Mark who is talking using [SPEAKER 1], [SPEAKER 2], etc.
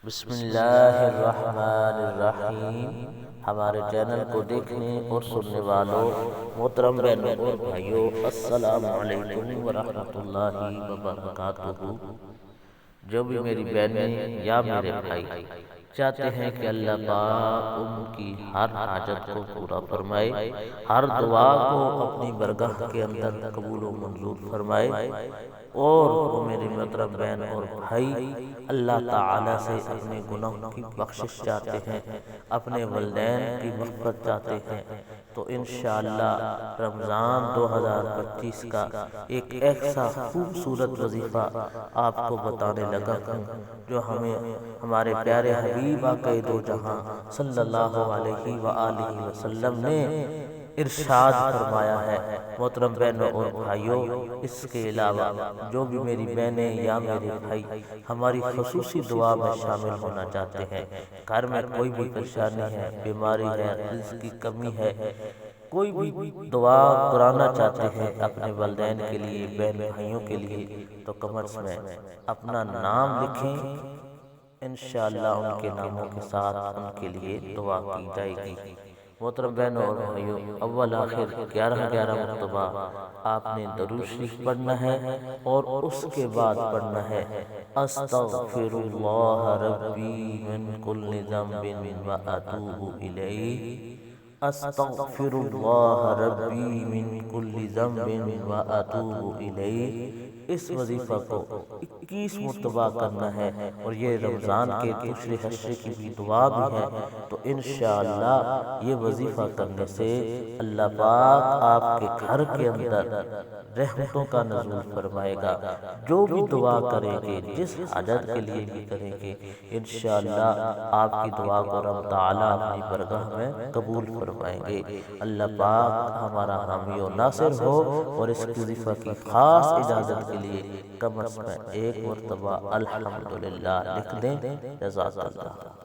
[SPEAKER 1] بسم اللہ الرحمن الرحیم۔ ہمارے چینل کو دیکھنے اور سننے والوں محترم بہنوں اور بھائیوں، السلام علیکم ورحمۃ اللہ وبرکاتہ۔ جو بھی میری بہنیں یا میرے بھائی چاہتے ہیں کہ اللہ پاک ان کی ہر حاجت کو پورا فرمائے، ہر دعا کو اپنی برگاہ کے اندر قبول و منظور فرمائے، اور وہ میری محترم بہن اور بھائی اللہ تعالی سے اپنے گناہوں کی بخشش چاہتے ہیں، اپنے والدین کی مغفرت چاہتے ہیں، تو انشاءاللہ رمضان 2025 کا ایک ایسا خوبصورت وظیفہ آپ کو بتانے لگا ہوں جو ہمیں ہمارے پیارے حبیب آقا دو جہاں صلی اللہ علیہ وآلہ وسلم نے ارشاد فرمایا ہے۔ محترم بہنوں اور بھائیوں، اس کے علاوہ جو بھی میری بہنیں یا میرے بھائی ہماری خصوصی دعا میں شامل ہونا چاہتے ہیں، گھر میں کوئی بھی پریشانی ہے، بیماری ہے، رزق کی کمی ہے، کوئی بھی دعا کرانا چاہتے ہیں اپنے والدین کے لیے، بہن بھائیوں کے لیے، تو کمنٹس میں اپنا نام لکھیں، انشاءاللہ ان کے ناموں کے ساتھ ان کے لیے دعا کی جائے گی۔ محترم بہنوں اور بھائیوں، اول آخر 11 مرتبہ آپ نے درود شریف پڑھنا ہے، اور اس کے بعد پڑھنا ہے استغفر اللہ ربی من کل ذنب واتوب الیہ، استغفر اللہ ربی من کل ذنب واتوب الیہ۔ اس وظیفہ کو 21 مرتبہ کرنا ہے، اور یہ رمضان کے دوسرے حصے کی بھی دعا بھی ہے، تو انشاءاللہ یہ وظیفہ کرنے سے اللہ پاک آپ کے گھر کے اندر رحمتوں کا نزول فرمائے گا۔ جو بھی دعا کریں گے، جس حاجت کے لیے بھی کریں گے، انشاءاللہ آپ کی دعا کو رب تعالیٰ اپنی برگاہ میں قبول فرمائیں گے۔ اللہ پاک ہمارا حامی و ناصر ہو، اور اس وظیفہ کی خاص اجازت کے لیے کم از کم 1 مرتبہ الحمدللہ لکھ دیں۔ جزاک اللہ۔